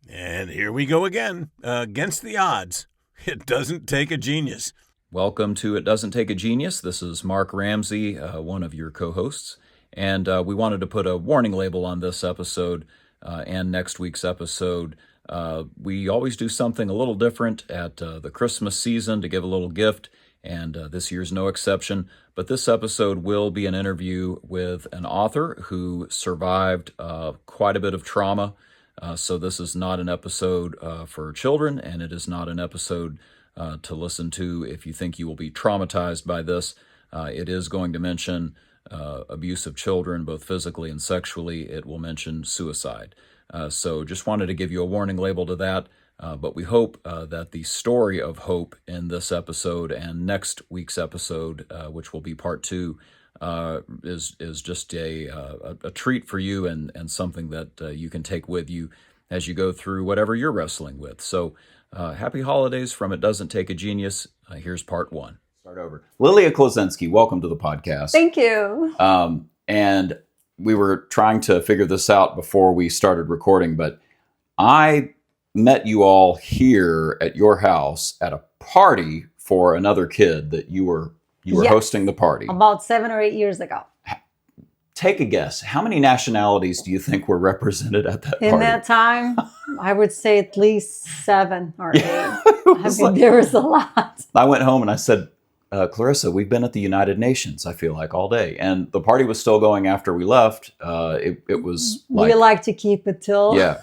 And here we go again, against the odds. It doesn't take a genius. Welcome to It Doesn't Take a Genius. This is Mark Ramsey, one of your co-hosts. And we wanted to put a warning label on this episode and next week's episode. We always do something a little different at the Christmas season to give a little gift, and this year's no exception. But this episode will be an interview with an author who survived quite a bit of trauma. So this is not an episode for children, and it is not an episode to listen to if you think you will be traumatized by this. It is going to mention abuse of children, both physically and sexually. It will mention suicide. So just wanted to give you a warning label to that. But we hope that the story of hope in this episode and next week's episode, which will be part 2, is just a treat for you and something that you can take with you as you go through whatever you're wrestling with. So happy holidays from It Doesn't Take a Genius. Here's part 1. Start over. Lilia Klosinski, welcome to the podcast. Thank you. And we were trying to figure this out before we started recording, but I met you all here at your house at a party for another kid that you were Yes. hosting the party. About 7 or 8 years ago. Take a guess. How many nationalities do you think were represented at that party? In that time, I would say at least 7 or 8. Yeah, There was a lot. I went home and I said, Clarissa, we've been at the United Nations, I feel like, all day. And the party was still going after we left. It was like... We like to keep it till... Yeah.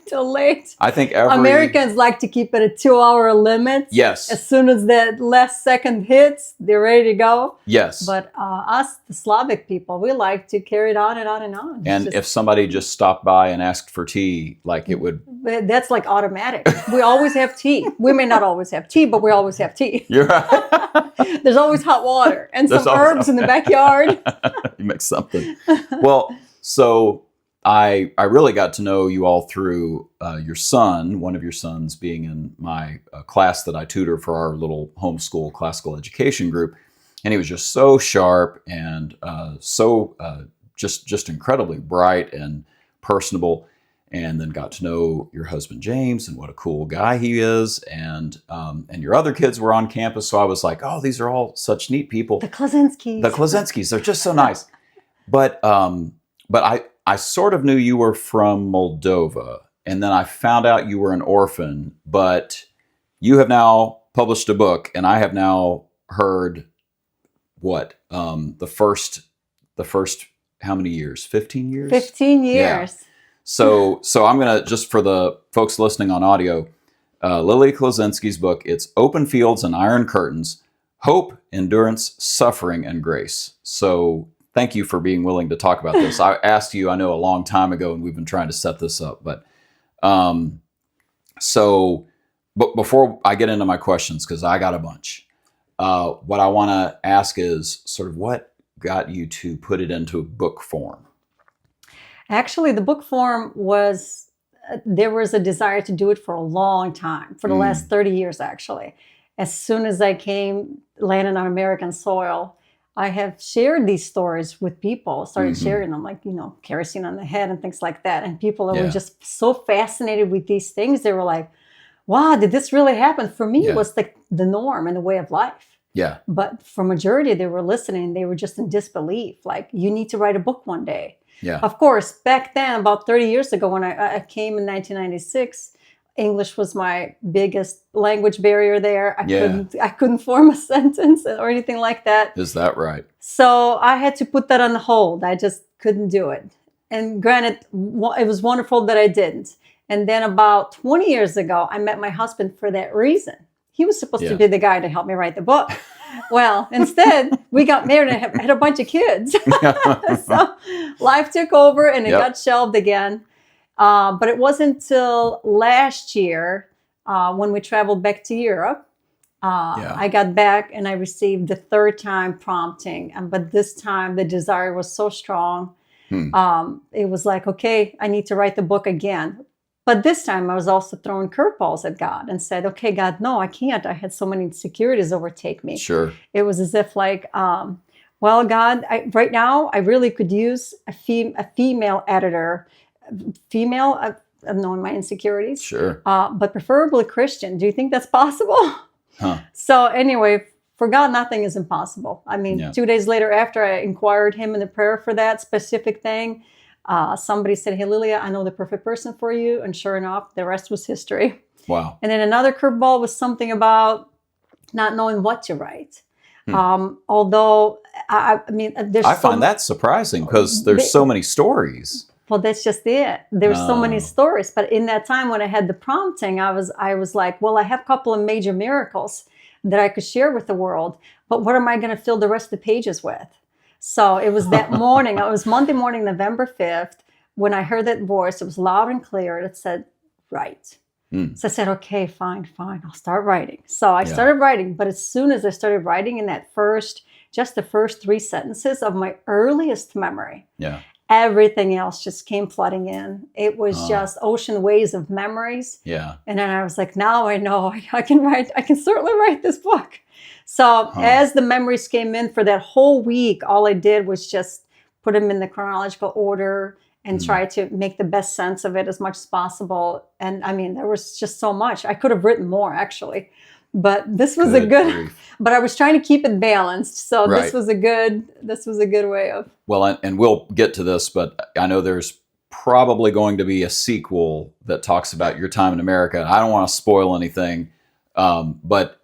till late. I think Americans like to keep it a 2-hour limit. Yes. As soon as that last second hits, they're ready to go. Yes. But us, the Slavic people, we like to carry it on and on and on. And if somebody just stopped by and asked for tea, like it would... That's like automatic. We always have tea. We may not always have tea, but we always have tea. You're right. There's always hot water and some herbs in the backyard. You make something. Well, so... I really got to know you all through your son, one of your sons being in my class that I tutor for our little homeschool classical education group. And he was just so sharp and just incredibly bright and personable. And then got to know your husband, James, and what a cool guy he is. And your other kids were on campus. So I was like, oh, these are all such neat people. The Klosinskis. They're just so nice. But I sort of knew you were from Moldova, and then I found out you were an orphan, but you have now published a book, and I have now heard the first how many years? 15 years? 15 years. Yeah. So I'm going to, just for the folks listening on audio, Lilia Klosinski's book, it's Open Fields and Iron Curtains, Hope, Endurance, Suffering, and Grace. So thank you for being willing to talk about this. I asked you, I know, a long time ago, and we've been trying to set this up. But but before I get into my questions, because I got a bunch, what I want to ask is sort of what got you to put it into book form? Actually, the book form was, there was a desire to do it for a long time, for the last 30 years, actually. As soon as I landed on American soil, I have shared these stories with people, started sharing them, like, kerosene on the head and things like that. And people were just so fascinated with these things. They were like, wow, did this really happen? For me, it was like the norm and the way of life. Yeah. But for majority, they were listening. They were just in disbelief. Like, you need to write a book one day. Yeah. Of course, back then, about 30 years ago, when I came in 1996, English was my biggest language barrier there. I couldn't form a sentence or anything like that. Is that right? So I had to put that on hold. I just couldn't do it. And granted, it was wonderful that I didn't. And then about 20 years ago, I met my husband for that reason. He was supposed to be the guy to help me write the book. Well, instead, we got married and had a bunch of kids. So life took over and it got shelved again. But it wasn't until last year when we traveled back to Europe. I got back and I received the 3rd time prompting. But this time the desire was so strong. It was like, okay, I need to write the book again. But this time I was also throwing curveballs at God and said, okay, God, no, I can't. I had so many insecurities overtake me. Sure. It was as if like, well, God, right now I really could use a female editor, of knowing my insecurities. Sure. But preferably Christian. Do you think that's possible? Huh. So anyway, for God, nothing is impossible. I mean, Yeah. 2 days later, after I inquired him in the prayer for that specific thing, somebody said, "Hey, Lilia, I know the perfect person for you." And sure enough, the rest was history. Wow. And then another curveball was something about not knowing what to write. Although, I mean, there's I find that surprising because there's so many stories. well, that's just it. There's so many Oh. stories. But in that time when I had the prompting, I was like, well, I have a couple of major miracles that I could share with the world. But what am I going to fill the rest of the pages with? So it was that morning. It was Monday morning, November 5th, when I heard that voice. It was loud and clear. It said, write. So I said, okay, fine. I'll start writing. So I started writing. But as soon as I started writing in that just the first 3 sentences of my earliest memory, Yeah. everything else just came flooding in. It was just ocean waves of memories. Yeah. And then I was like, now I know I can write. I can certainly write this book. So as the memories came in for that whole week, all I did was just put them in the chronological order and try to make the best sense of it as much as possible. And I mean, there was just so much. I could have written more, actually. But this was a good, grief. but I was trying to keep it balanced. So Right. this was a good way of. Well, and we'll get to this, but I know there's probably going to be a sequel that talks about your time in America. I don't want to spoil anything, but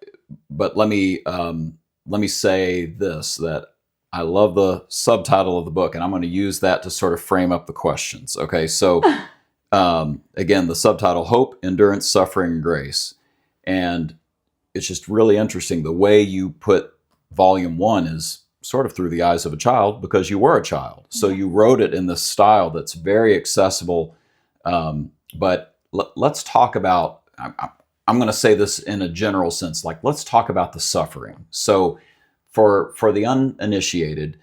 let me say this, that I love the subtitle of the book, and I'm going to use that to sort of frame up the questions. Okay, so again, the subtitle: Hope, Endurance, Suffering, and Grace. And it's just really interesting. The way you put volume 1 is sort of through the eyes of a child, because you were a child. So you wrote it in this style that's very accessible. But let's talk about, I'm going to say this in a general sense, like, let's talk about the suffering. So for the uninitiated,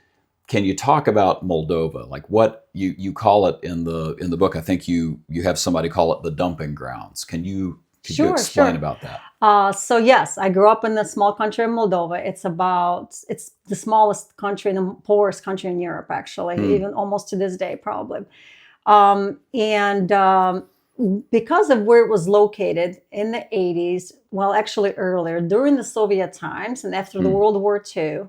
can you talk about Moldova? Like, what you call it in the book? I think you have somebody call it the dumping grounds. Could you explain about that? So yes, I grew up in the small country of Moldova. It's the smallest country, the poorest country in Europe, actually, even almost to this day, probably. Because of where it was located in the 80s, well, actually earlier, during the Soviet times and after the World War II,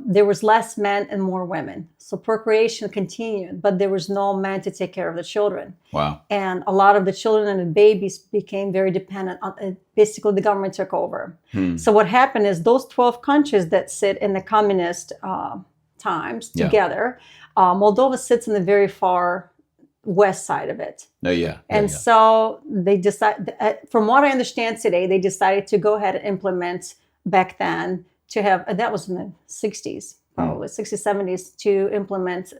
there was less men and more women. So procreation continued, but there was no man to take care of the children. Wow. And a lot of the children and the babies became very dependent on, basically the government took over. So what happened is those 12 countries that sit in the communist times together, Moldova sits in the very far west side of it. So they decided, from what I understand today, they decided to go ahead and implement back then to have, that was in the 60s, probably 60s, 70s, to implement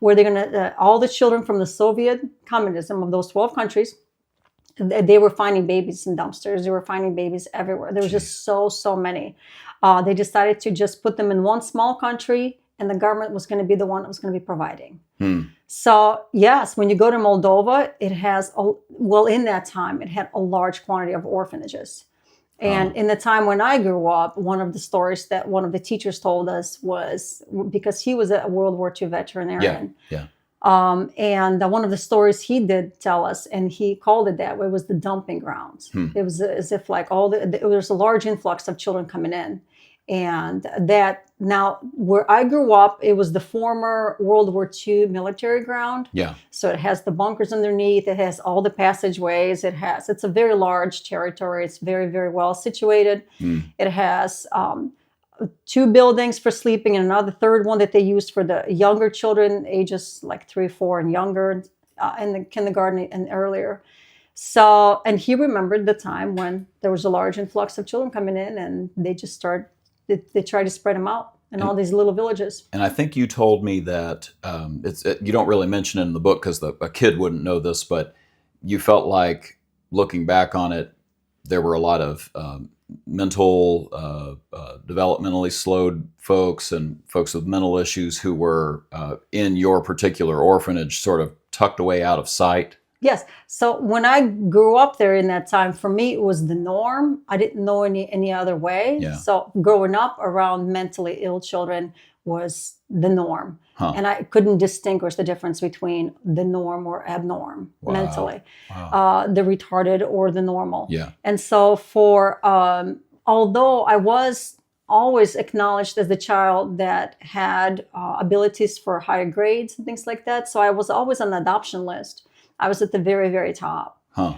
where they're going to, all the children from the Soviet communism of those 12 countries, they were finding babies in dumpsters. They were finding babies everywhere. There was just so many. They decided to just put them in one small country, and the government was going to be the one that was going to be providing. So yes, when you go to Moldova, it has, in that time, it had a large quantity of orphanages. And in the time when I grew up, one of the stories that one of the teachers told us was, because he was a World War II veterinarian. And one of the stories he did tell us, and he called it that way, was the dumping grounds. It was as if like there was a large influx of children coming in. And that now where I grew up, it was the former World War II military ground. So it has the bunkers underneath. It has all the passageways. It's a very large territory. It's very, very well situated. It has 2 buildings for sleeping and another third one that they used for the younger children, ages like 3, 4 and younger, in the kindergarten and earlier. So, and he remembered the time when there was a large influx of children coming in, and they just they tried to spread them out in all these little villages. And I think you told me that you don't really mention it in the book because a kid wouldn't know this, but you felt like, looking back on it, there were a lot of mental, developmentally slowed folks and folks with mental issues who were in your particular orphanage, sort of tucked away out of sight. Yes. So when I grew up there in that time, for me, it was the norm. I didn't know any other way. So growing up around mentally ill children was the norm. Huh. And I couldn't distinguish the difference between the norm or abnorm Wow. mentally, Wow. the retarded or the normal. Yeah. And so although I was always acknowledged as the child that had abilities for higher grades and things like that, so I was always on the adoption list. I was at the very, very top. Huh.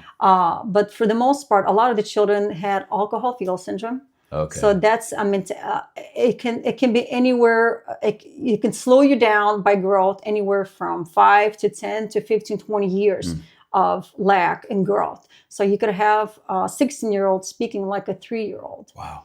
But for the most part, a lot of the children had alcohol fetal syndrome. Okay. So that's, it can be anywhere. It can slow you down by growth anywhere from 5 to 10 to 15, 20 years of lack in growth. So you could have a 16-year-old speaking like a 3-year-old. Wow.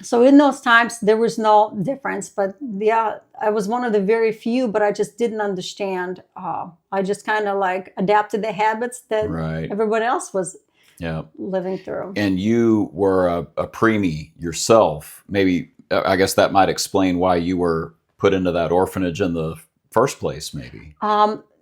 So in those times, there was no difference. But yeah, I was one of the very few, but I just didn't understand. I just kind of like adapted the habits that Right. everyone else was Yeah. living through. And you were a preemie yourself. Maybe, I guess that might explain why you were put into that orphanage in the first place, maybe.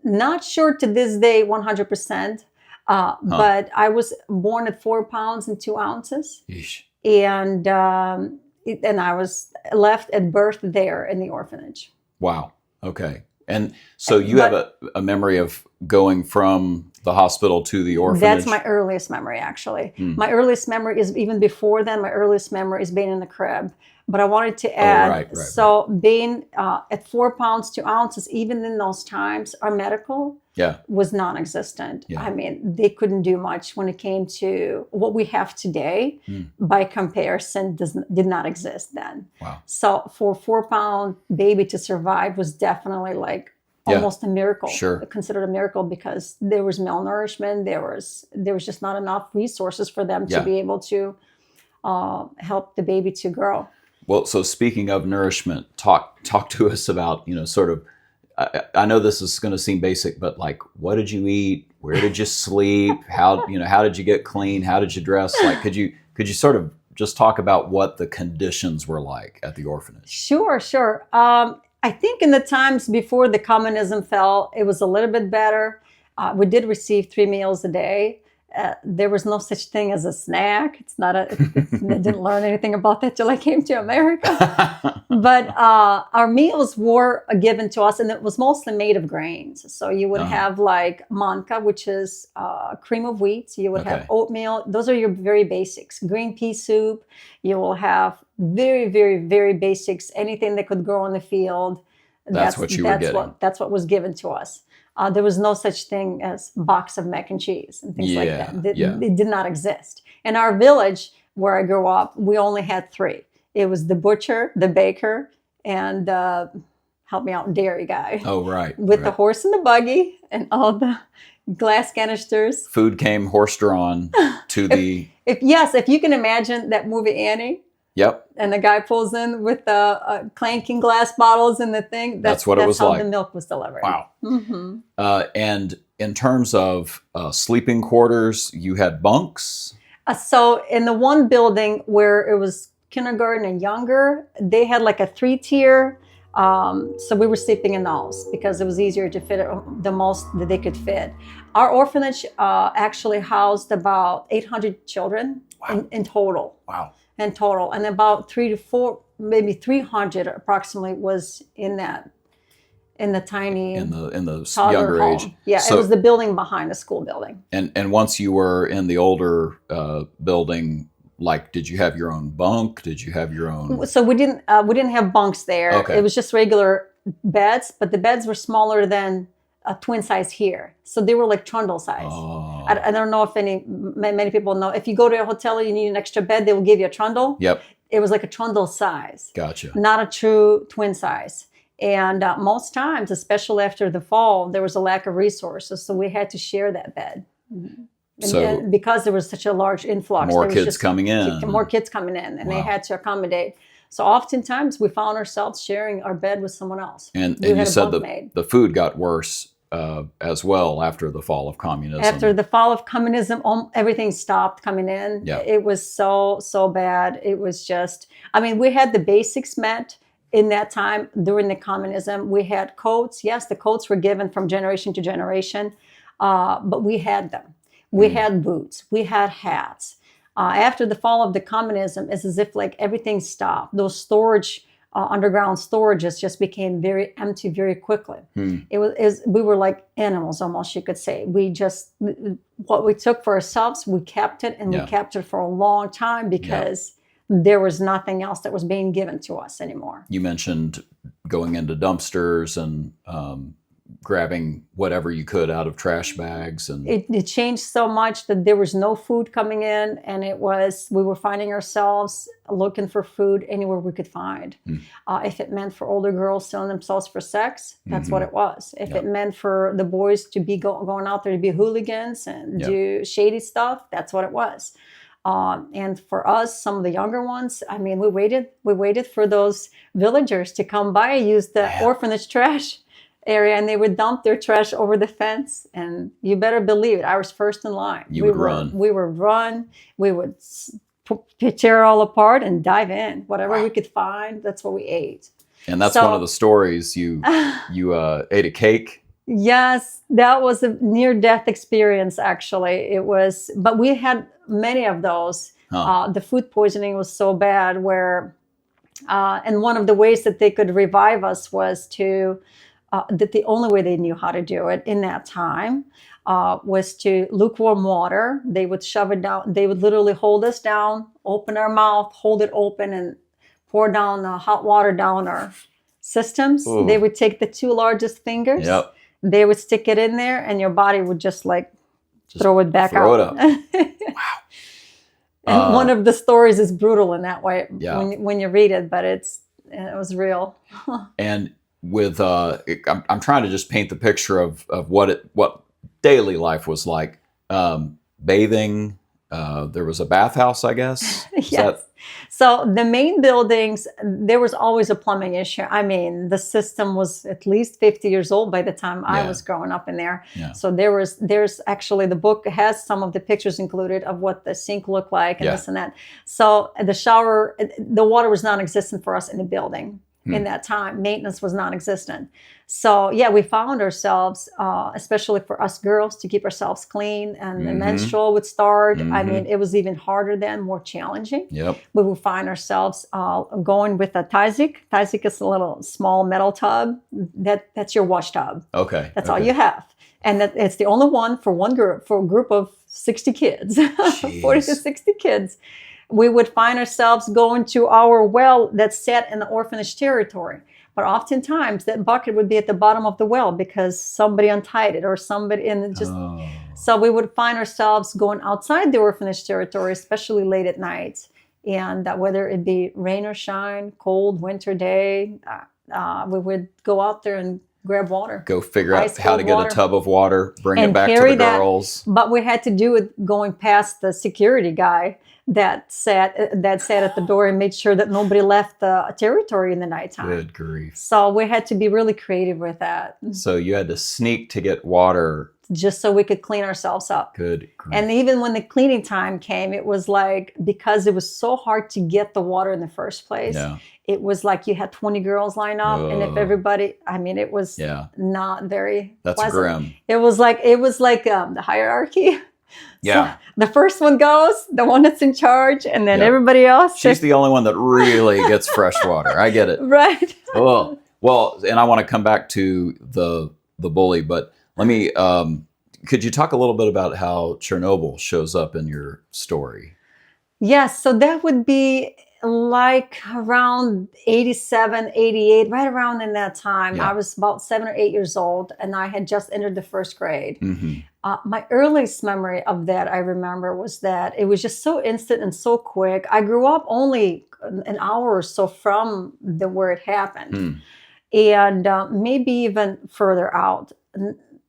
Not sure to this day 100%, but I was born at 4 pounds and 2 ounces. Yeesh. And I was left at birth there in the orphanage. Wow. Okay. And so you have a memory of going from the hospital to the orphanage? That's my earliest memory, actually. My earliest memory is even before then. My earliest memory is being in the crib. But I wanted to add, being at 4 pounds, 2 ounces, even in those times, our medical was non-existent. Yeah. I mean, they couldn't do much when it came to what we have today. By comparison, did not exist then. Wow. So for a 4-pound baby to survive was definitely like almost a miracle. Sure. Considered a miracle because there was malnourishment. There was just not enough resources for them to be able to help the baby to grow. Well, so speaking of nourishment, talk to us about, sort of, I know this is going to seem basic, but like, what did you eat? Where did you sleep? How did you get clean? How did you dress? Like, could you sort of just talk about what the conditions were like at the orphanage? Sure. I think in the times before the communism fell, it was a little bit better. We did receive 3 meals a day. There was no such thing as a snack. I didn't learn anything about that till I came to America. But our meals were given to us, and it was mostly made of grains. So you would have like manka, which is cream of wheat. You would have oatmeal. Those are your very basics. Green pea soup. You will have very, very, very basics. Anything that could grow in the field. That's what you were getting. That's what was given to us. There was no such thing as box of mac and cheese and things like that. It did not exist. In our village where I grew up, we only had 3. It was the butcher, the baker, and help me out, dairy guy. Oh, right. With the horse and the buggy and all the glass canisters. Food came horse-drawn to the... If you can imagine that movie Annie. Yep. And the guy pulls in with the clanking glass bottles and the thing. That's what it was like. That's how the milk was delivered. Wow. And in terms of sleeping quarters, you had bunks? So in the one building where it was kindergarten and younger, they had like a 3-tier. So we were sleeping in those because it was easier to fit the most that they could fit. Our orphanage actually housed about 800 children in total. Wow. In total, and about 3 to 4, maybe 300 approximately was in the tiny in the younger age. Home. Yeah, so, it was the building behind the school building. And once you were in the older building, like, did you have your own bunk? Did you have your own? So we didn't have bunks there. Okay. It was just regular beds, but the beds were smaller than a twin size here. So they were like trundle size. Oh. I don't know if many people know. If you go to a hotel and you need an extra bed, they will give you a trundle. Yep. It was like a trundle size. Gotcha. Not a true twin size. And most times, especially after the fall, there was a lack of resources. So we had to share that bed. And because there was such a large influx. More kids coming in. And they had to accommodate. So oftentimes we found ourselves sharing our bed with someone else. And you said the food got worse as well after the fall of communism. After the fall of communism, everything stopped coming in. Yeah. It was so bad. It was just, we had the basics met in that time during the communism. We had coats. Yes, the coats were given from generation to generation, but we had them. We had boots. We had hats. After the fall of the communism, it's as if like everything stopped. Those storage underground storages just became very empty very quickly. We were like animals almost, you could say. What we took for ourselves, we kept it, and we kept it for a long time because there was nothing else that was being given to us anymore. You mentioned going into dumpsters and grabbing whatever you could out of trash bags, and it changed so much that there was no food coming in, and we were finding ourselves looking for food anywhere we could find. If it meant for older girls selling themselves for sex, that's what it was. If it meant for the boys to be going out there to be hooligans and do shady stuff, that's what it was. And for us, some of the younger ones, I mean, we waited for those villagers to come by, use the orphanage trash area, and they would dump their trash over the fence. And you better believe it, I was first in line. We would run. We would tear it all apart and dive in. Whatever we could find, that's what we ate. And that's one of the stories. You ate a cake. Yes, that was a near-death experience, actually. It was, but we had many of those. The food poisoning was so bad and one of the ways that they could revive us was that the only way they knew how to do it in that time was to lukewarm water. They would shove it down. They would literally hold us down, open our mouth, hold it open, and pour down hot water down our systems. Ooh. They would take the two largest fingers. Yep. They would stick it in there, and your body would just throw it back out. Throw it up. Wow. And one of the stories is brutal in that way when you read it, but it was real. And with I'm trying to just paint the picture of what daily life was like. Bathing. There was a bathhouse, I guess. Yes. So the main buildings, there was always a plumbing issue. I mean, the system was at least 50 years old by the time I was growing up in there. Yeah. So there's actually, the book has some of the pictures included of what the sink looked like and this and that. So the shower, the water was non-existent for us in the building. In that time, maintenance was non-existent. So we found ourselves, especially for us girls, to keep ourselves clean, and the menstrual would start. I mean, it was even harder then, more challenging. Yep. We would find ourselves going with a tazik. Tazik is a little small metal tub. That's your wash tub. Okay. That's all you have. And it's the only one for a group of 60 kids, 40 to 60 kids. We would find ourselves going to our well that sat in the orphanage territory. But oftentimes that bucket would be at the bottom of the well because somebody untied it or somebody, so we would find ourselves going outside the orphanage territory, especially late at night. And whether it be rain or shine, cold winter day, we would go out there and grab water. Go figure out how to get a tub of water, bring it back to the girls. But we had to do it going past the security guy that sat at the door and made sure that nobody left the territory in the nighttime. Good grief. So we had to be really creative with that. So you had to sneak to get water. Just so we could clean ourselves up. Good grief. And even when the cleaning time came, it was like, because it was so hard to get the water in the first place, it was like you had 20 girls lined up. And if everybody, I mean, it was not very pleasant. Grim. It was like the hierarchy. Yeah. So the first one goes, the one that's in charge, and then everybody else. She's the only one that really gets fresh water. I get it. Right. Oh, well, and I want to come back to the bully, but let me, could you talk a little bit about how Chernobyl shows up in your story? Yes. So that would be like around 87, 88, right around in that time. I was about 7 or 8 years old, and I had just entered the first grade. My earliest memory of that, I remember, was that it was just so instant and so quick. I grew up only an hour or so from where it happened, and maybe even further out.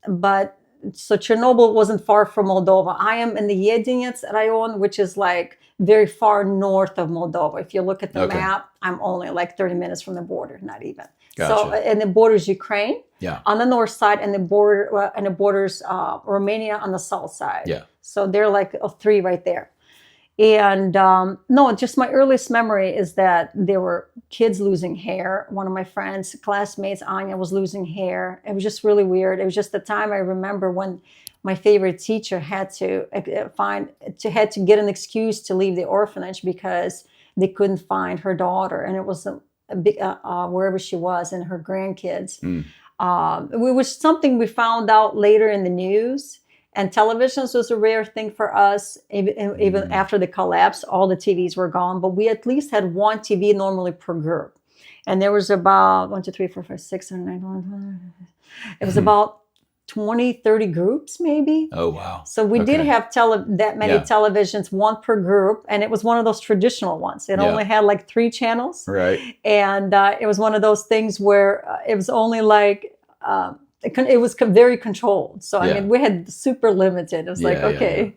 But so Chernobyl wasn't far from Moldova. I am in the Jedinets rayon, which is like very far north of Moldova. If you look at the map, I'm only like 30 minutes from the border, not even. Gotcha. So, and the border's Ukraine on the north side, and the borders Romania on the south side. Yeah. So they're like three right there. And no, just my earliest memory is that there were kids losing hair. One of my friends, classmates, Anya, was losing hair. It was just really weird. It was just the time I remember when my favorite teacher had to get an excuse to leave the orphanage because they couldn't find her daughter. And it was wherever she was and her grandkids. Mm. It was something we found out later in the news. And televisions was a rare thing for us. Even after the collapse, all the TVs were gone. But we at least had one TV normally per group. And there was about 1, 2, 3, 4, 5, 6, 7, 8, 9, 10. It was about 20, 30 groups maybe. Oh, wow. So we did have that many televisions, one per group. And it was one of those traditional ones. It only had like 3 channels. Right. And it was one of those things where it was only like... it was very controlled. So, I mean, we had super limited. It was okay.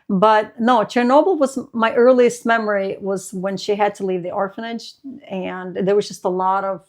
But no, Chernobyl was my earliest memory was when she had to leave the orphanage. And there was just a lot of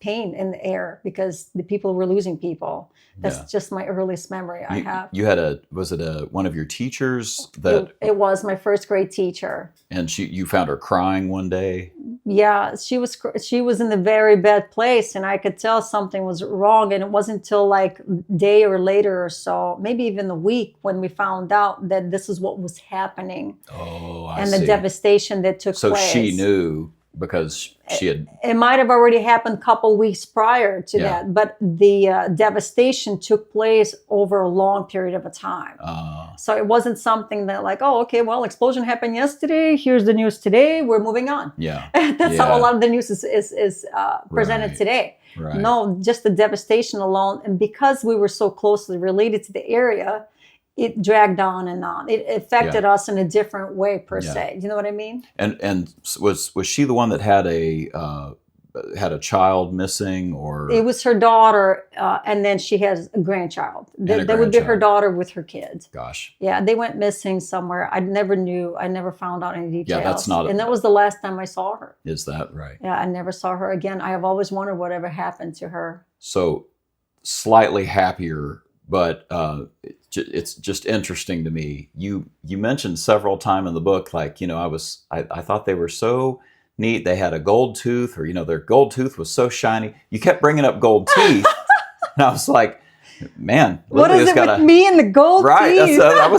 pain in the air because the people were losing people. That's just my earliest memory I have. You had was it one of your teachers that... It was my first grade teacher. And you found her crying one day? Yeah, she was in a very bad place, and I could tell something was wrong. And it wasn't until like a day or later or so, maybe even a week, when we found out that this is what was happening. Oh, I see. And the devastation that took place. So she knew because she had... It might have already happened a couple weeks prior to that, but the devastation took place over a long period of a time. So it wasn't something that like, oh, okay, well, explosion happened yesterday. Here's the news today. We're moving on. Yeah. That's how a lot of the news is presented today. Right. No, just the devastation alone. And because we were so closely related to the area, it dragged on and on. It affected us in a different way, per se. You know what I mean? And was she the one that had a child missing, or? It was her daughter, and then she has a grandchild. That would be her daughter with her kids. Gosh. Yeah, they went missing somewhere. I never found out any details. Yeah, that's not. And that was the last time I saw her. Is that right? Yeah, I never saw her again. I have always wondered whatever happened to her. So, slightly happier. But it's just interesting to me. You mentioned several times in the book, like, I thought they were so neat. They had a gold tooth, or, their gold tooth was so shiny. You kept bringing up gold teeth. And I was like, man, what is it with me and the gold teeth? That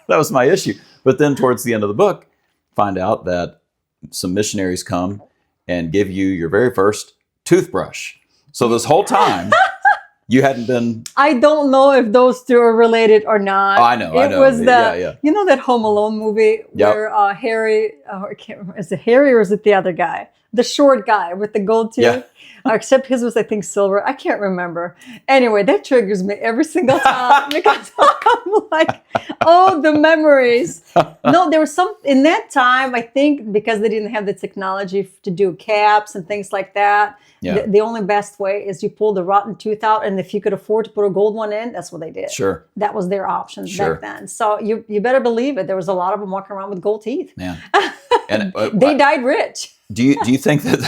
was my issue. But then towards the end of the book, find out that some missionaries come and give you your very first toothbrush. So this whole time... You hadn't been... I don't know if those two are related or not. Oh, I know. It was that Home Alone movie where Harry... I can't remember. Is it Harry or is it the other guy? The short guy with the gold tooth? Yeah. Except his was, I think, silver. I can't remember. Anyway, that triggers me every single time because I'm like, oh, the memories. No, there was some... In that time, I think, because they didn't have the technology to do caps and things like that, the only best way is you pull the rotten tooth out, and if you could afford to put a gold one in, that's what they did. Sure. That was their options back then. So you better believe it. There was a lot of them walking around with gold teeth. Yeah. And they died rich. Do you think that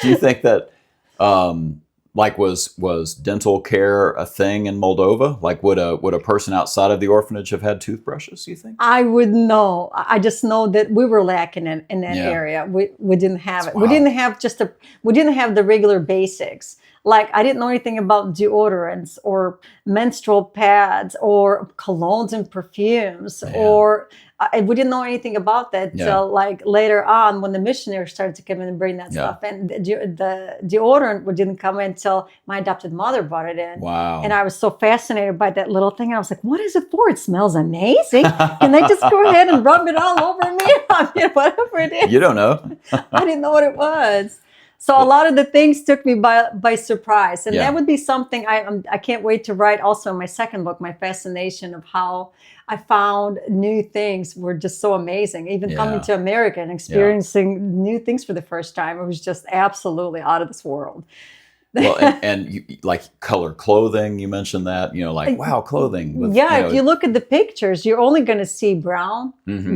do you think that like was dental care a thing in Moldova? Like would a person outside of the orphanage have had toothbrushes, you think? I would know. I just know that we were lacking in that area. We didn't have it. Wow. We didn't have the regular basics. Like, I didn't know anything about deodorants or menstrual pads or colognes and perfumes, or we didn't know anything about that till like later on when the missionaries started to come in and bring that stuff in. The deodorant didn't come in until my adopted mother brought it in. Wow. And I was so fascinated by that little thing. I was like, what is it for? It smells amazing. Can they just go ahead and rub it all over me? I mean, whatever it is. You don't know. I didn't know what it was. So a lot of the things took me by surprise. And that would be something I can't wait to write also in my second book. My fascination of how I found new things were just so amazing. Even coming to America and experiencing new things for the first time, it was just absolutely out of this world. Well, and you, like color clothing, you mentioned that, like, wow, clothing. With, if you look at the pictures, you're only going to see brown,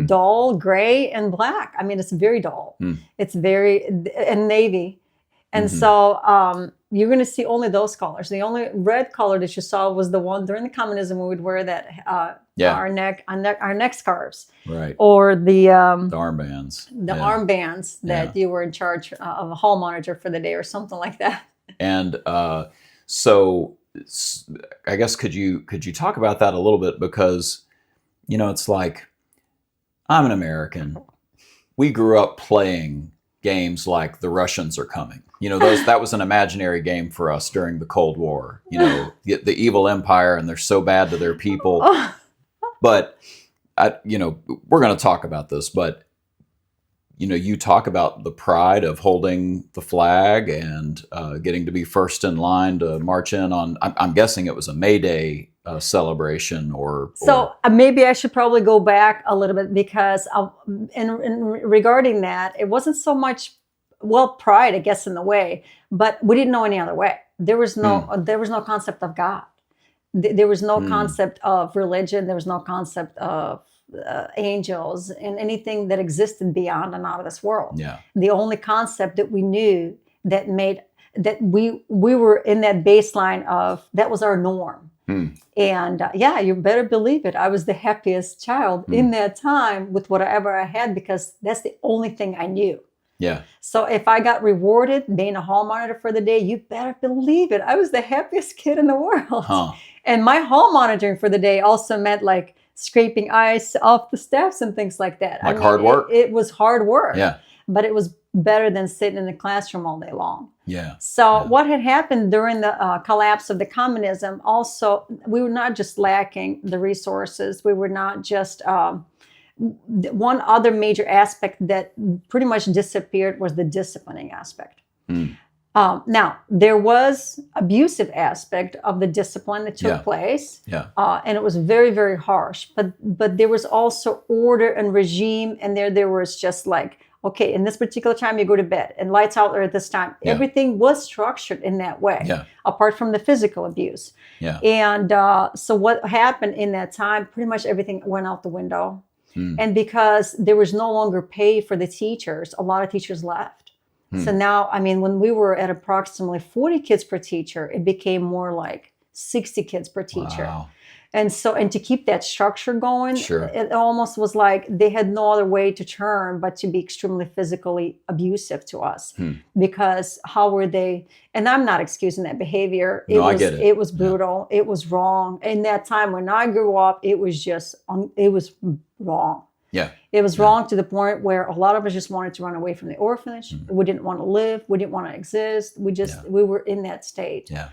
dull, gray, and black. I mean, it's very dull. It's and navy. And so you're going to see only those colors. The only red color that you saw was the one during the communism we would wear that our neck scarves. Right. Or the armbands. The armbands that you were in charge of a hall manager for the day or something like that. And so I guess could you talk about that a little bit? Because, it's like, I'm an American. We grew up playing games like the Russians are coming. That was an imaginary game for us during the Cold War. The evil empire, and they're so bad to their people. But we're going to talk about this, but you talk about the pride of holding the flag and getting to be first in line to march in on, I'm guessing it was a May Day celebration maybe I should probably go back a little bit, because regarding that, it wasn't so much, pride, I guess, in the way, but we didn't know any other way. There was no concept of God. There was no concept of religion. There was no concept of angels and anything that existed beyond and out of this world. Yeah. The only concept that we knew that we were in that baseline of, that was our norm. And you better believe it. I was the happiest child in that time with whatever I had, because that's the only thing I knew. Yeah. So if I got rewarded being a hall monitor for the day, you better believe it, I was the happiest kid in the world. And my hall monitoring for the day also meant like scraping ice off the steps and things like that. Hard work. It was hard work. Yeah. But it was better than sitting in the classroom all day long. Yeah. So what had happened during the collapse of the communism, also, we were not just lacking the resources. We were not just, one other major aspect that pretty much disappeared was the disciplining aspect. Now, there was abusive aspect of the discipline that took place, and it was very, very harsh. But there was also order and regime, and there was just like, okay, in this particular time you go to bed, and lights out at this time. Yeah. Everything was structured in that way, apart from the physical abuse. Yeah. And so what happened in that time? Pretty much everything went out the window, and because there was no longer pay for the teachers, a lot of teachers left. So now, I mean, when we were at approximately 40 kids per teacher, it became more like 60 kids per teacher. Wow. And to keep that structure going, Sure. It almost was like they had no other way to turn but to be extremely physically abusive to us. Because how were they? And I'm not excusing that behavior. I get it. It was brutal. It was wrong. In that time when I grew up, it was wrong. Yeah. It was wrong to the point where a lot of us just wanted to run away from the orphanage. We didn't want to live. We didn't want to exist. We were in that state. Yeah.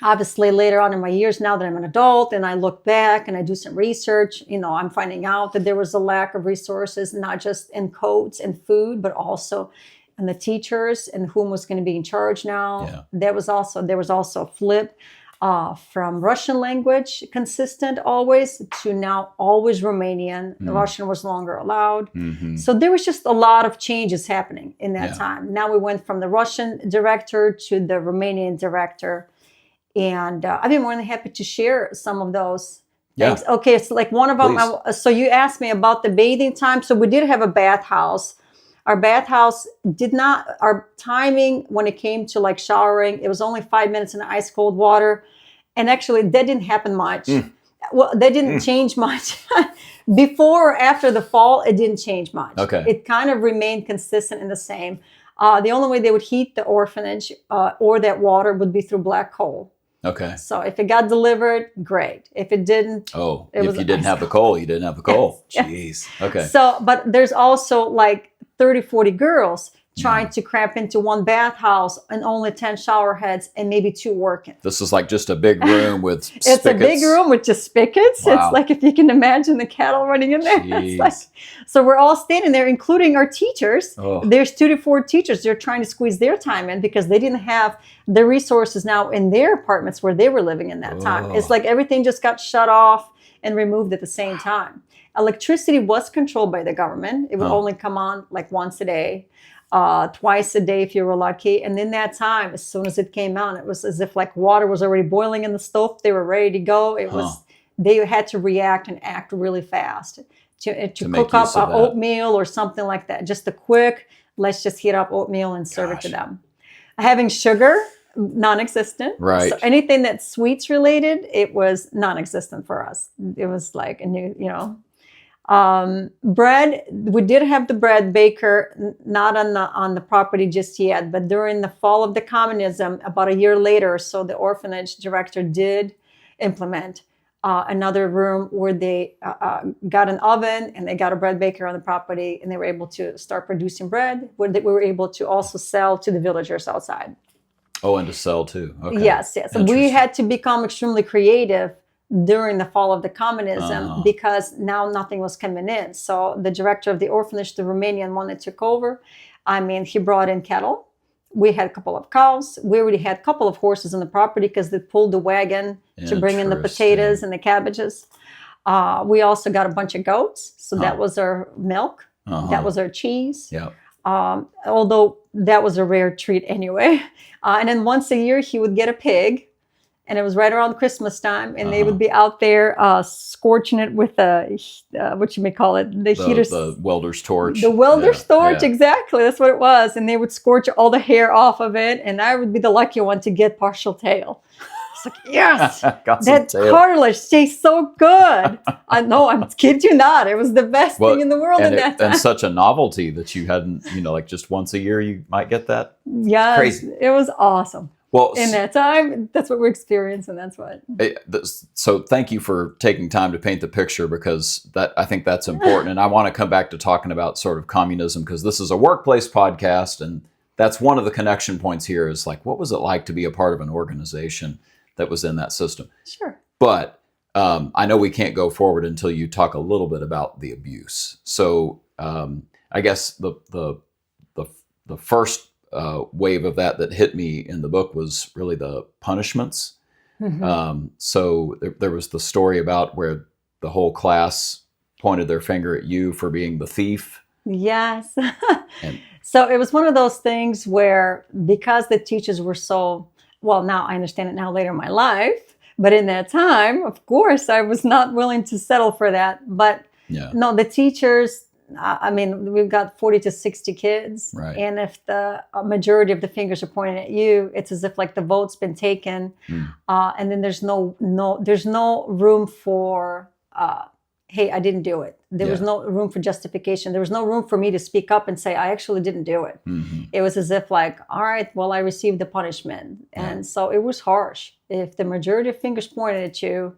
Obviously, later on in my years, now that I'm an adult and I look back and I do some research, I'm finding out that there was a lack of resources, not just in codes and food, but also in the teachers and whom was going to be in charge now. Yeah. There was also a flip from Russian language, consistent always, to now always Romanian. Russian was no longer allowed. So there was just a lot of changes happening in that time. Now we went from the Russian director to the Romanian director. And I'd be more than happy to share some of those things. Okay, it's like one of them. So you asked me about the bathing time. So we did have a bathhouse. Our bathhouse our timing when it came to like showering, it was only 5 minutes in ice cold water. And actually that didn't happen much. Well, that didn't change much. Before or after the fall, it didn't change much. Okay. It kind of remained consistent and the same. The only way they would heat the orphanage or that water would be through black coal. Okay. So if it got delivered, great. If it didn't, if you didn't have the coal, you didn't have the coal. Yes. Jeez. Okay. So, but there's also like 30, 40 girls trying to cramp into one bathhouse and only 10 shower heads and maybe 2 working. This is like just a big room with spigots. It's a big room with just spigots. Wow. It's like if you can imagine the cattle running in there. It's like, so we're all standing there, including our teachers. There's 2 to 4 teachers. They're trying to squeeze their time in because they didn't have the resources now in their apartments where they were living in that time. It's like everything just got shut off and removed at the same time. Electricity was controlled by the government. It would only come on like once a day. Twice a day if you were lucky. And in that time, as soon as it came out, it was as if like water was already boiling in the stove. They were ready to go. They had to react and act really fast to cook up oatmeal or something like that. Just a quick, let's just heat up oatmeal and serve it to them. Having sugar, non-existent. Right. So anything that's sweets related, it was non-existent for us. It was like a new, bread, we did have the bread baker, not on the property just yet, but during the fall of the communism, about a year later, so the orphanage director did implement another room where they got an oven and they got a bread baker on the property, and they were able to start producing bread, where they were able to also sell to the villagers outside. Oh, and to sell too. Okay. Yes. We had to become extremely creative during the fall of the communism because now nothing was coming in. So the director of the orphanage, the Romanian one that took over, he brought in cattle. We had a couple of cows. We already had a couple of horses on the property because they pulled the wagon to bring in the potatoes and the cabbages. We also got a bunch of goats. So that was our milk. That was our cheese. Yeah. Although that was a rare treat anyway. And then once a year, he would get a pig. And it was right around Christmas time, and they would be out there scorching it with what you may call it, the heaters. The welder's torch. The welder's torch, exactly. That's what it was. And they would scorch all the hair off of it, and I would be the lucky one to get partial tail. It's like, yes, that cartilage tastes so good. I know, I'm kid you not. It was the best thing in the world at that time. And such a novelty that you hadn't, like just once a year you might get that. Yes, crazy. It was awesome. Well, in that time, that's what we're experiencing. That's what. So thank you for taking time to paint the picture, because I think that's important. And I want to come back to talking about sort of communism, because this is a workplace podcast. And that's one of the connection points here is like, what was it like to be a part of an organization that was in that system? Sure. But I know we can't go forward until you talk a little bit about the abuse. So I guess the first wave of that hit me in the book was really the punishments. So there was the story about where the whole class pointed their finger at you for being the thief. Yes. So it was one of those things where, because the teachers were so, well, now I understand it now later in my life, but in that time, of course, I was not willing to settle for that. But no, the teachers, we've got 40 to 60 kids. Right. And if the majority of the fingers are pointing at you, it's as if like the vote's been taken. And then there's no room for, hey, I didn't do it. There was no room for justification. There was no room for me to speak up and say, I actually didn't do it. It was as if like, all right, well, I received the punishment. And so it was harsh. If the majority of fingers pointed at you,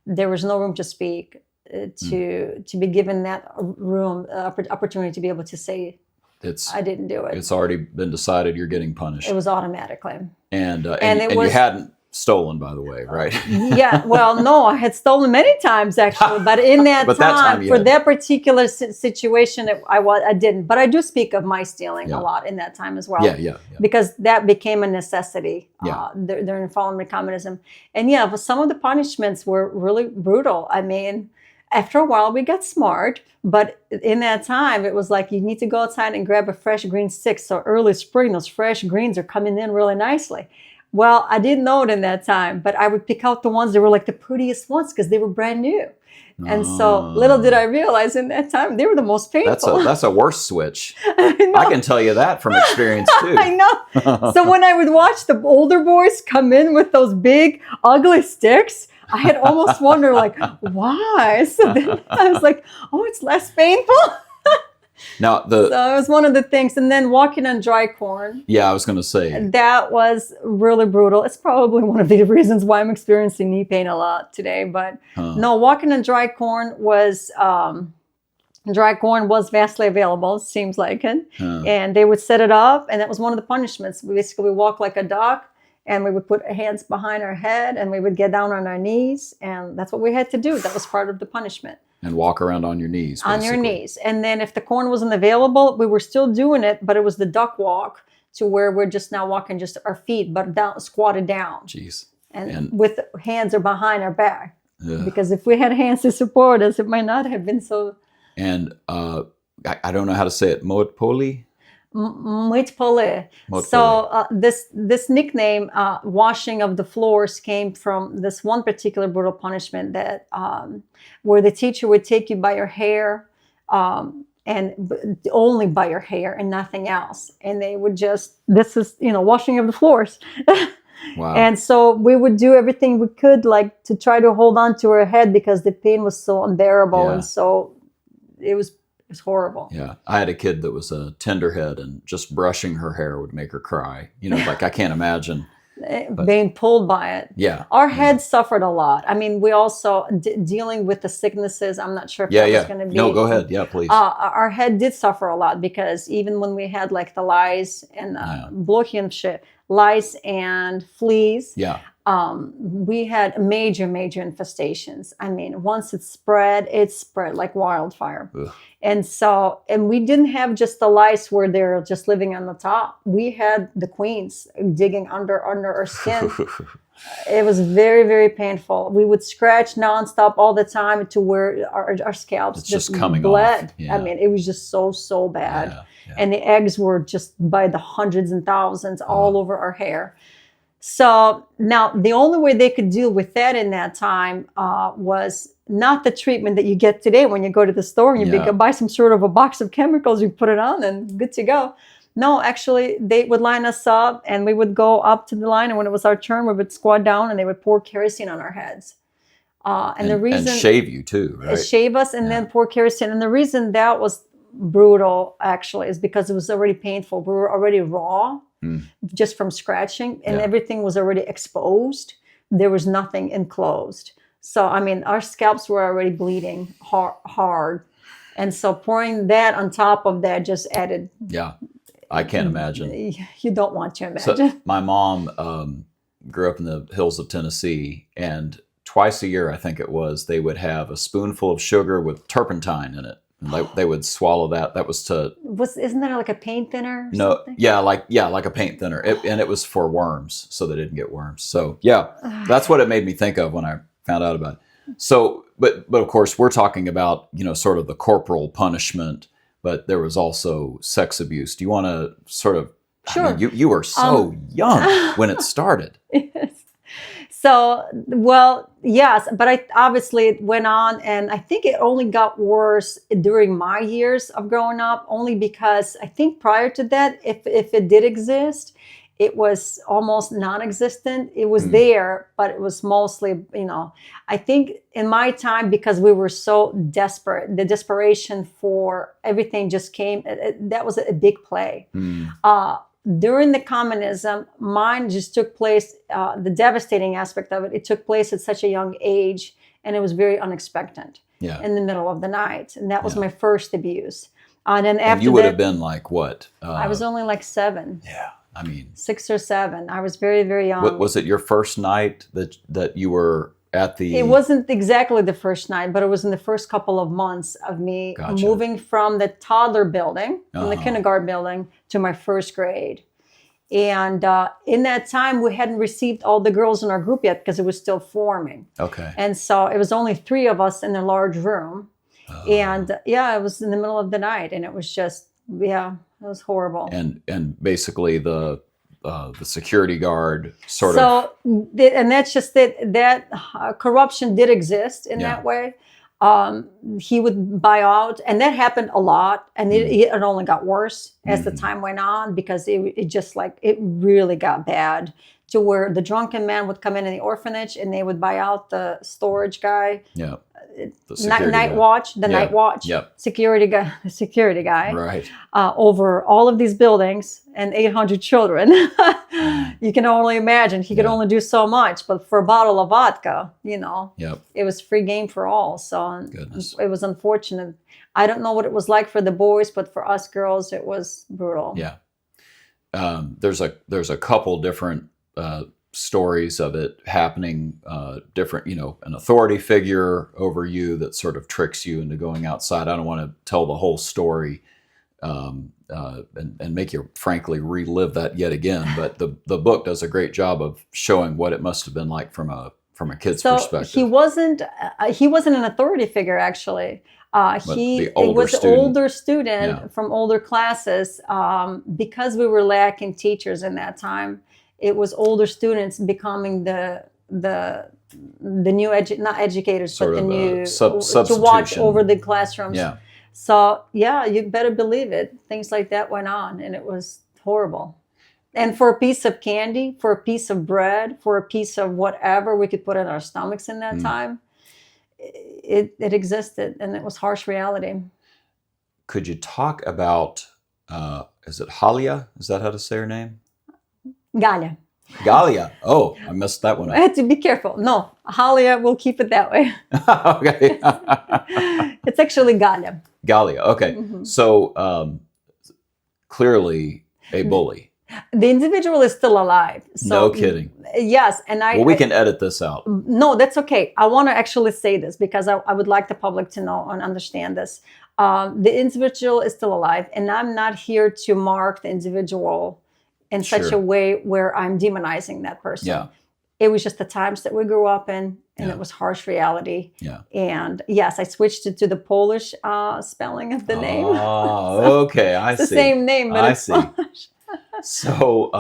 there was no room to speak. To be given that room, opportunity to be able to say, I didn't do it. It's already been decided you're getting punished. It was automatically. And you hadn't stolen, by by right? Yeah, well, no, I had stolen many times actually, but in that time for that particular situation, I didn't. But I do speak of my stealing a lot in that time as well. Yeah. Because that became a necessity during following communism. And but some of the punishments were really brutal. After a while, we got smart, but in that time, it was like you need to go outside and grab a fresh green stick. So early spring, those fresh greens are coming in really nicely. Well, I didn't know it in that time, but I would pick out the ones that were like the prettiest ones because they were brand new. And so little did I realize in that time, they were the most painful. That's a worse switch. I can tell you that from experience too. I know. So when I would watch the older boys come in with those big, ugly sticks, I had almost wondered, like, why? So then I was like, oh, it's less painful. So it was one of the things. And then walking on dry corn. Yeah, I was going to say. That was really brutal. It's probably one of the reasons why I'm experiencing knee pain a lot today. But no, walking on dry corn was vastly available, it seems like it. And they would set it up, and that was one of the punishments. We basically walk like a duck. And we would put our hands behind our head and we would get down on our knees. And that's what we had to do. That was part of the punishment. And walk around on your knees. Basically. On your knees. And then if the corn wasn't available, we were still doing it, but it was the duck walk to where we're just now walking just our feet, but down, squatted down. Jeez. And with hands are behind our back. Because if we had hands to support us, it might not have been so. And I don't know how to say it. Motpoli? Moitpole. So this nickname, washing of the floors, came from this one particular brutal punishment that where the teacher would take you by your hair, and only by your hair and nothing else, and they would this is washing of the floors. Wow. And so we would do everything we could, like, to try to hold on to her head because the pain was so unbearable, and so it was horrible. Yeah. I had a kid that was a tenderhead, and just brushing her hair would make her cry. Like, I can't imagine. being pulled by it. Yeah. Our head suffered a lot. I mean, we also dealing with the sicknesses. I'm not sure if that was going to be. No, go ahead. Yeah, please. Our head did suffer a lot because even when we had like the lice and blochenschip, lice and fleas, we had major infestations. I mean, once it spread like wildfire. Ugh. And we didn't have just the lice where they're just living on the top. We had the queens digging under our skin. It was very, very painful. We would scratch nonstop all the time to where our scalps just coming bled. Off. Yeah. I mean, it was just so bad. Yeah, yeah. And the eggs were just by the hundreds and thousands all over our hair. So now the only way they could deal with that in that time was not the treatment that you get today when you go to the store and you buy some sort of a box of chemicals, you put it on and good to go. No, actually, they would line us up and we would go up to the line. And when it was our turn, we would squat down and they would pour kerosene on our heads. And the reason... And shave you too, right? Shave us and then pour kerosene. And the reason that was brutal, actually, is because it was already painful. We were already raw just from scratching and everything was already exposed. There was nothing enclosed. So, I mean, our scalps were already bleeding hard. And so pouring that on top of that just added... Yeah. I can't imagine. You don't want to imagine. So my mom grew up in the hills of Tennessee, and twice a year, I think it was, they would have a spoonful of sugar with turpentine in it. And they would swallow that. That was to... Isn't that like a paint thinner? Or no, something? like a paint thinner. And it was for worms, so they didn't get worms. So that's what it made me think of when I found out about it. So, but of course, we're talking about, sort of the corporal punishment, but there was also sex abuse. Do you want to sort of... Sure. I mean, you were so young when it started. Yes. So, well, yes, but obviously it went on, and I think it only got worse during my years of growing up, only because I think prior to that, if it did exist, it was almost non-existent. It was there, but it was mostly, I think in my time, because we were so desperate, the desperation for everything just came. That was a big play. During the communism, mine just took place, the devastating aspect of it, it took place at such a young age, and it was very unexpected in the middle of the night. And that was my first abuse. And then after you would have been like what? I was only like 7. Yeah. I mean, 6 or 7. I was very, very young. Was it your first night that you were at the... It wasn't exactly the first night, but it was in the first couple of months of me moving from the toddler building, from the kindergarten building, to my first grade. And in that time, we hadn't received all the girls in our group yet because it was still forming. Okay. And so it was only 3 of us in a large room. And it was in the middle of the night, and it was just, it was horrible. And basically the security guard sort of... So, and that's just it. That corruption did exist in that way. He would buy out, and that happened a lot. And it only got worse as the time went on, because it just like, it really got bad to where the drunken man would come in the orphanage and they would buy out the storage guy. Yeah. Night watch, security guy, right? Over all of these buildings and 800 children. You can only imagine he could only do so much, but for a bottle of vodka, it was free game for all. So it was unfortunate. I don't know what it was like for the boys, but for us girls, it was brutal. Yeah. There's a couple different stories of it happening, different, an authority figure over you that sort of tricks you into going outside. I don't want to tell the whole story and make you frankly relive that yet again, but the book does a great job of showing what it must have been like from a kid's perspective. He wasn't an authority figure, actually. He was an older student from older classes, because we were lacking teachers in that time. It was older students becoming the new not educators, sort but the new to watch over the classrooms. Yeah. So you better believe it. Things like that went on, and it was horrible. And for a piece of candy, for a piece of bread, for a piece of whatever we could put in our stomachs in that time, it existed, and it was harsh reality. Could you talk about? Is it Halia? Is that how to say her name? Galia. Galia. Oh, I messed that one I up. had to be careful. No, Halia, we'll keep it that way. Okay. It's actually Galia. Galia. Okay. Mhm. So clearly a bully. The individual is still alive. No kidding. Yes, and Well, we can edit this out. No, that's okay. I want to actually say this because I would like the public to know and understand this. The individual is still alive, and I'm not here to mark the individual in such Sure. a way where I'm demonizing that person. Yeah. It was just the times that we grew up in, and Yeah. it was harsh reality. Yeah. And yes, I switched it to the Polish spelling of the name. Oh, okay. I It's the see. same name, but I it's see. Polish. So,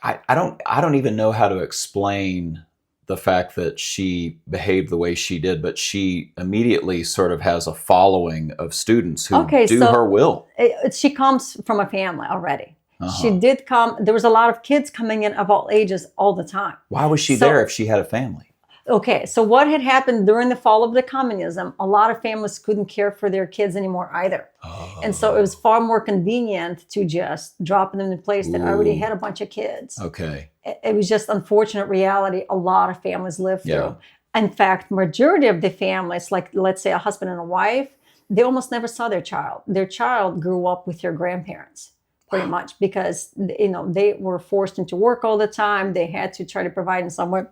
I don't even know how to explain the fact that she behaved the way she did, but she immediately sort of has a following of students who do her will. She comes from a family already. Uh-huh. She did come. There was a lot of kids coming in of all ages all the time. Why was she there if she had a family? Okay, so what had happened during the fall of the communism, a lot of families couldn't care for their kids anymore either. Oh. And so it was far more convenient to just drop them in a place that already had a bunch of kids. Okay. It was just unfortunate reality a lot of families live through. Yeah. In fact, majority of the families, like let's say a husband and a wife, they almost never saw their child. Their child grew up with their grandparents. Pretty much because they were forced into work all the time. They had to try to provide in some way,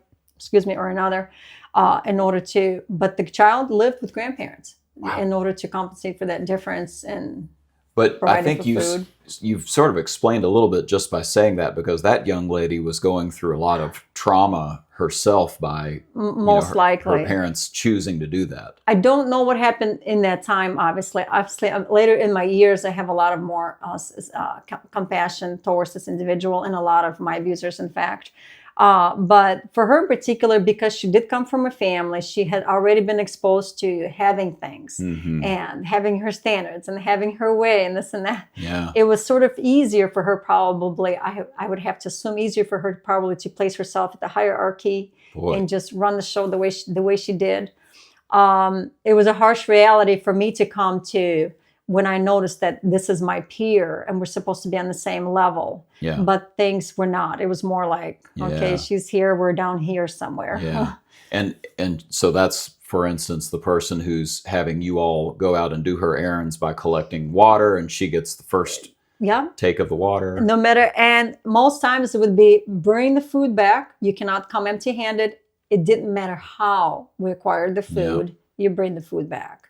or another, in order to. But the child lived with grandparents in order to compensate for that difference. But I think food. you've sort of explained a little bit just by saying that, because that young lady was going through a lot of trauma herself by most likely her parents choosing to do that. I don't know what happened in that time. Obviously, later in my years, I have a lot of more compassion towards this individual and a lot of my abusers, in fact. But for her in particular, because she did come from a family, she had already been exposed to having things and having her standards and having her way and this and that. Yeah. It was sort of easier for her probably, I would have to assume easier for her probably to place herself at the hierarchy and just run the show the way she did. It was a harsh reality for me to come to when I noticed that this is my peer and we're supposed to be on the same level. Yeah. But things were not. It was more like, okay, she's here, we're down here somewhere. Yeah. And so that's, for instance, the person who's having you all go out and do her errands by collecting water, and she gets the first take of the water. No matter, and most times it would be bring the food back. You cannot come empty-handed. It didn't matter how we acquired the food, you bring the food back.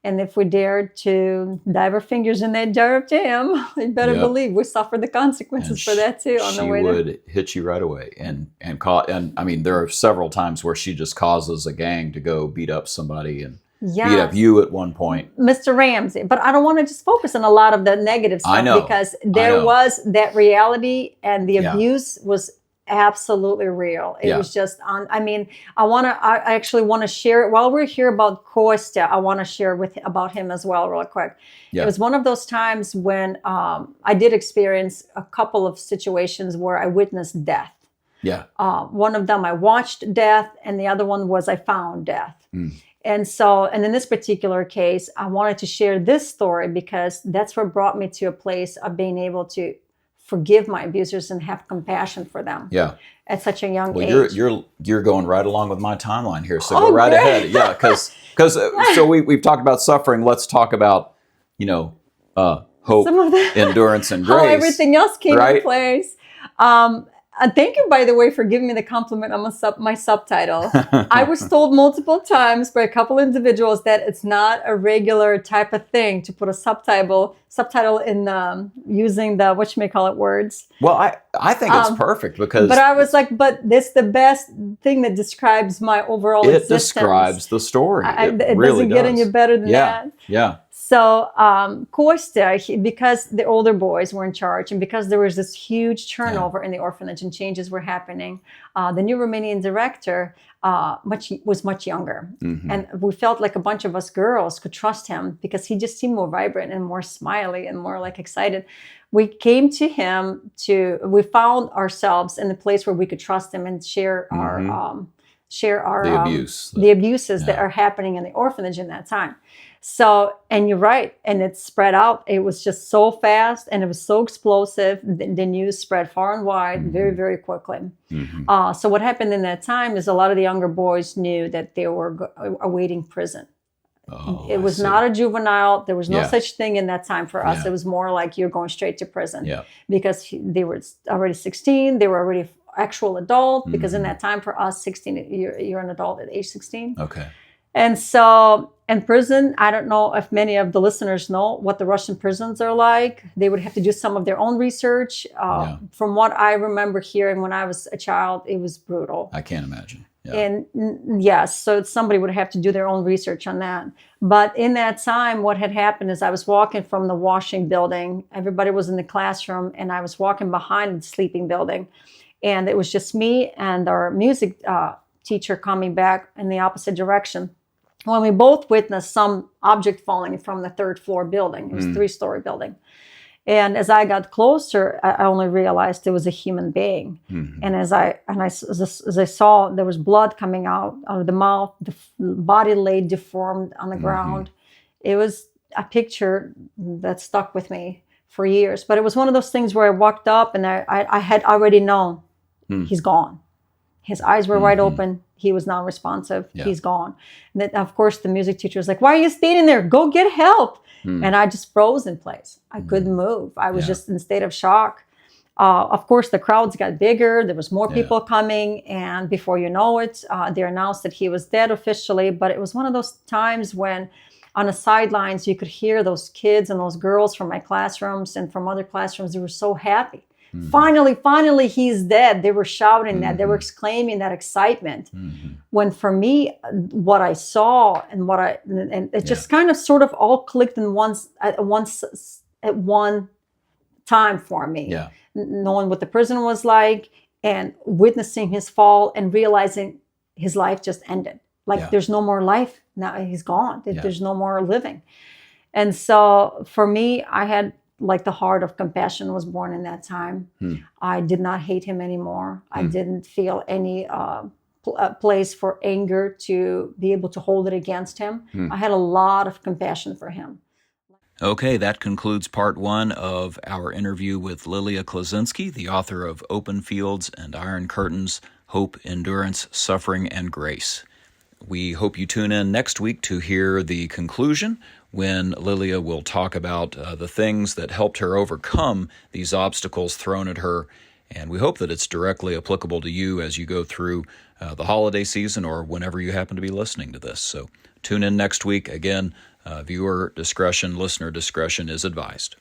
And if we dared to dive our fingers in that jar of jam, you better believe we suffer the consequences for that too. On the way, she would hit you right away, and I mean, there are several times where she just causes a gang to go beat up somebody and beat up you at one point, Mr. Ramsey. But I don't want to just focus on a lot of the negative stuff. I know, because there was that reality, and the abuse was absolutely real. It was just on. I mean, I actually want to share it while we're here about Kostya. I want to share about him as well, real quick. It was one of those times when I did experience a couple of situations where I witnessed death. Yeah. One of them I watched death, and the other one was I found death. And so, and in this particular case, I wanted to share this story because that's what brought me to a place of being able to forgive my abusers and have compassion for them. Yeah. At such a young age. You're going right along with my timeline here, so go right ahead. Yeah, because so we've talked about suffering. Let's talk about hope, endurance, and grace. How everything else came in place. Thank you, by the way, for giving me the compliment on my subtitle. I was told multiple times by a couple individuals that it's not a regular type of thing to put a subtitle in using the words. Well, I think it's perfect because. But I was like, but that's the best thing that describes my overall existence. It describes the story. It really doesn't get any better than that. Yeah. So Kostya, because the older boys were in charge and because there was this huge turnover in the orphanage and changes were happening, the new Romanian director was much younger. And we felt like a bunch of us girls could trust him because he just seemed more vibrant and more smiley and more like excited. We came to him we found ourselves in a place where we could trust him and share our share our The abuse. the abuses that are happening in the orphanage in that time. So, and you're right, and it spread out. It was just so fast, and it was so explosive. The news spread far and wide very, very quickly. So what happened in that time is a lot of the younger boys knew that they were awaiting prison. It was not a juvenile. There was no such thing in that time for us. It was more like you're going straight to prison because they were already 16. They were already actual adult because in that time for us, 16, you're an adult at age 16. Okay. And so in prison, I don't know if many of the listeners know what the Russian prisons are like. They would have to do some of their own research. From what I remember hearing when I was a child, it was brutal. I can't imagine. Yeah. And yes, so somebody would have to do their own research on that. But in that time, what had happened is I was walking from the washing building. Everybody was in the classroom, and I was walking behind the sleeping building. And it was just me and our music teacher coming back in the opposite direction, when we both witnessed some object falling from the third floor building. It was a 3-story building. And as I got closer, I only realized it was a human being. And as I saw, there was blood coming out of the mouth, the body lay deformed on the ground. It was a picture that stuck with me for years. But it was one of those things where I walked up and I had already known he's gone. His eyes were wide open. He was non-responsive. He's gone. And then, of course, the music teacher was like, "Why are you standing there? Go get help." And I just froze in place. I couldn't move. I was just in a state of shock. Of course, the crowds got bigger. There was more people coming. And before you know it, they announced that he was dead officially. But it was one of those times when on the sidelines, you could hear those kids and those girls from my classrooms and from other classrooms. They were so happy. Finally, he's dead. They were shouting that. They were exclaiming that excitement. When for me, what I saw and it just kind of sort of all clicked in at one time for me. Knowing what the prison was like and witnessing his fall and realizing his life just ended. Like there's no more life. Now he's gone. There's no more living. And so for me, I had like the heart of compassion was born in that time. I did not hate him anymore. I didn't feel any place for anger to be able to hold it against him. I had a lot of compassion for him. Okay, that concludes part 1 of our interview with Lilia Klaczynski, the author of Open Fields and Iron Curtains, Hope, Endurance, Suffering, and Grace. We hope you tune in next week to hear the conclusion, when Lilia will talk about the things that helped her overcome these obstacles thrown at her. And we hope that it's directly applicable to you as you go through the holiday season or whenever you happen to be listening to this. So tune in next week. Again, viewer discretion, listener discretion is advised.